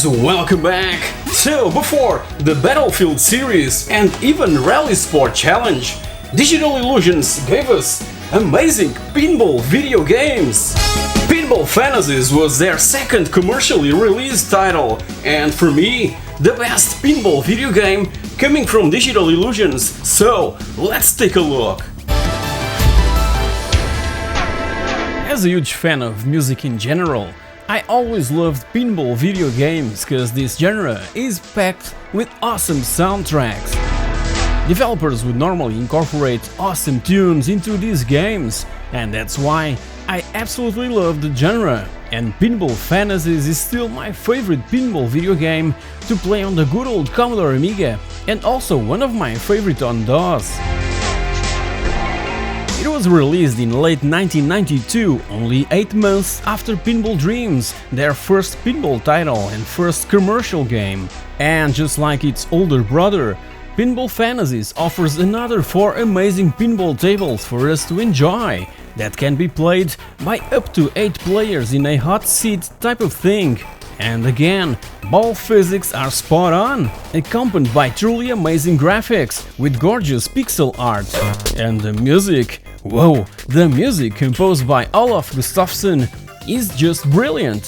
guys, welcome back! So, before the Battlefield series and even Rally Sport Challenge, Digital Illusions gave us amazing pinball video games! Pinball Fantasies was their second commercially released title, and for me, the best pinball video game coming from Digital Illusions, so let's take a look! As a huge fan of music in general, I always loved pinball video games cause this genre is packed with awesome soundtracks. Developers would normally incorporate awesome tunes into these games, and that's why I absolutely love the genre, and Pinball Fantasies is still my favorite pinball video game to play on the good old Commodore Amiga, and also one of my favorite on DOS. It was released in late 1992, only 8 months after Pinball Dreams, their first pinball title and first commercial game. And just like its older brother, Pinball Fantasies offers another 4 amazing pinball tables for us to enjoy, that can be played by up to 8 players in a hot seat type of thing. And again, ball physics are spot on, accompanied by truly amazing graphics with gorgeous pixel art. And the music, whoa, the music composed by Olaf Gustafsson is just brilliant.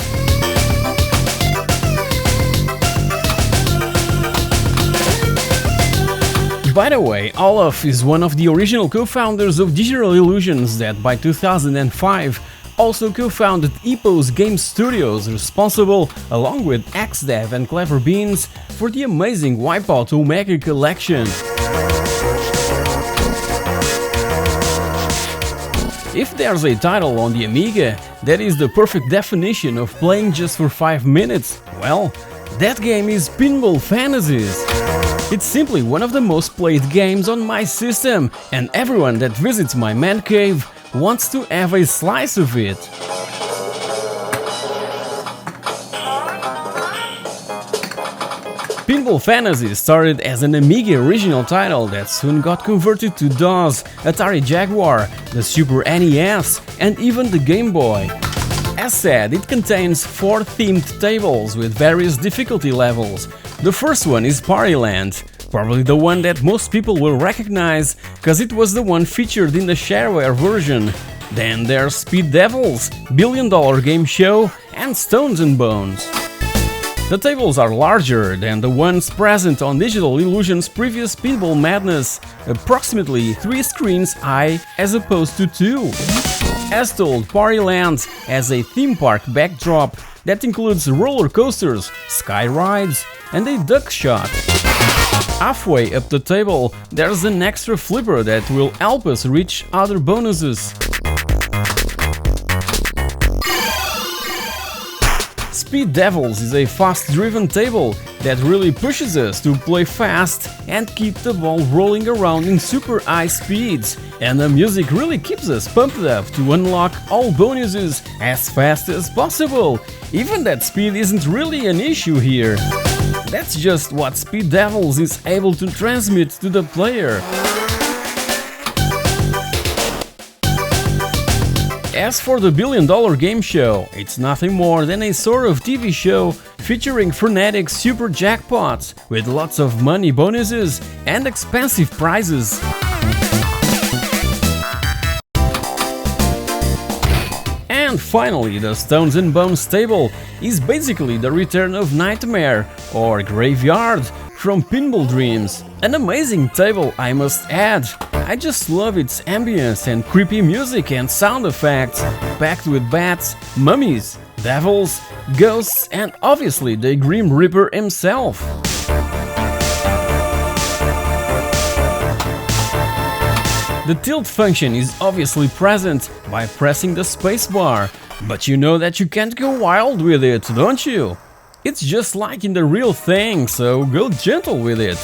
By the way, Olaf is one of the original co-founders of Digital Illusions that by 2005 also co-founded Epos Game Studios, responsible, along with XDev and Clever Beans, for the amazing Wipeout Omega collection. If there's a title on the Amiga that is the perfect definition of playing just for 5 minutes, well, that game is Pinball Fantasies. It's simply one of the most played games on my system, and everyone that visits my man cave wants to have a slice of it. Pinball Fantasies started as an Amiga original title that soon got converted to DOS, Atari Jaguar, the Super NES, and even the Game Boy. As said, it contains 4 themed tables with various difficulty levels. The first one is Partyland, probably the one that most people will recognize, cause it was the one featured in the shareware version. Then there's Speed Devils, Billion Dollar Game Show, and Stones and Bones. The tables are larger than the ones present on Digital Illusion's previous Pinball Madness, approximately 3 screens high as opposed to 2. As told, Partyland has a theme park backdrop that includes roller coasters, sky rides, and a duck shot. Halfway up the table, there's an extra flipper that will help us reach other bonuses. Speed Devils is a fast-driven table that really pushes us to play fast and keep the ball rolling around in super high speeds, and the music really keeps us pumped up to unlock all bonuses as fast as possible. Even that speed isn't really an issue here. That's just what Speed Devils is able to transmit to the player. As for the Billion Dollar Game Show, it's nothing more than a sort of TV show featuring frenetic super jackpots with lots of money bonuses and expensive prizes. And finally, the Stones and Bones table is basically the return of Nightmare or Graveyard from Pinball Dreams. An amazing table, I must add. I just love its ambience and creepy music and sound effects, packed with bats, mummies, devils, ghosts, and obviously the Grim Reaper himself. The tilt function is obviously present by pressing the spacebar, but you know that you can't go wild with it, don't you? It's just like in the real thing, so go gentle with it.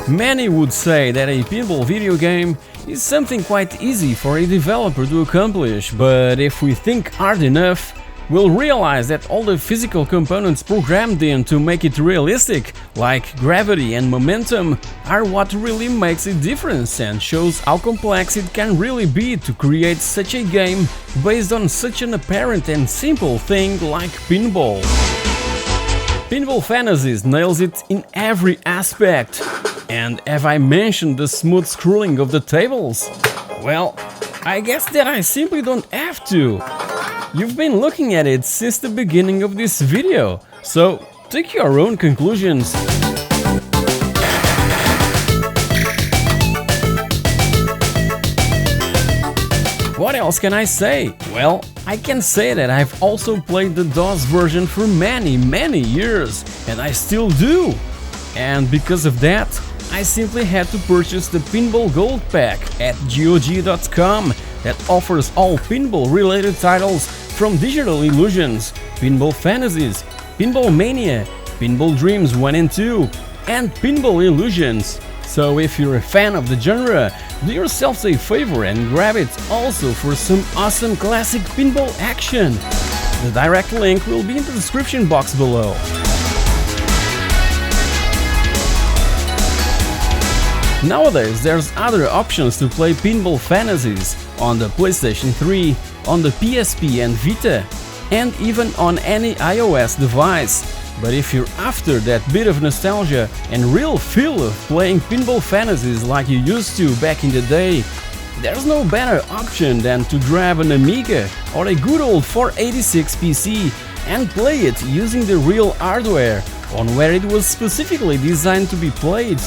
Many would say that a pinball video game is something quite easy for a developer to accomplish, but if we think hard enough, will realize that all the physical components programmed in to make it realistic, like gravity and momentum, are what really makes a difference and shows how complex it can really be to create such a game based on such an apparent and simple thing like pinball. Pinball Fantasies nails it in every aspect. And have I mentioned the smooth scrolling of the tables? Well, I guess that I simply don't have to. You've been looking at it since the beginning of this video, so take your own conclusions. What else can I say? Well, I can say that I've also played the DOS version for many years, and I still do. And because of that, I simply had to purchase the Pinball Gold Pack at GOG.com that offers all pinball related titles from Digital Illusions, Pinball Fantasies, Pinball Mania, Pinball Dreams 1 and 2, and Pinball Illusions. So if you're a fan of the genre, do yourself a favor and grab it also for some awesome classic pinball action. The direct link will be in the description box below. Nowadays, there's other options to play Pinball Fantasies on the PlayStation 3, on the PSP and Vita, and even on any iOS device. But if you're after that bit of nostalgia and real feel of playing Pinball Fantasies like you used to back in the day, there's no better option than to grab an Amiga or a good old 486 PC and play it using the real hardware on where it was specifically designed to be played.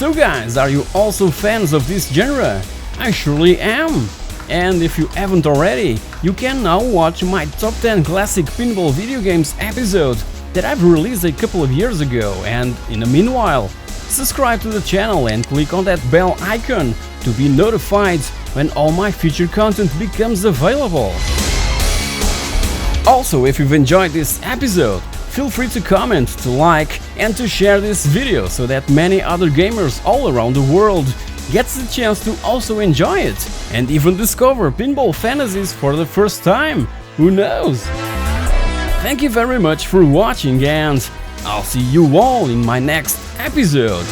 So guys, are you also fans of this genre? I surely am! And if you haven't already, you can now watch my top 10 classic pinball video games episode that I've released a couple of years ago, and in the meanwhile, subscribe to the channel and click on that bell icon to be notified when all my future content becomes available. Also, if you've enjoyed this episode, feel free to comment, to like and to share this video so that many other gamers all around the world gets the chance to also enjoy it and even discover Pinball Fantasies for the first time. Who knows? Thank you very much for watching, and I'll see you all in my next episode.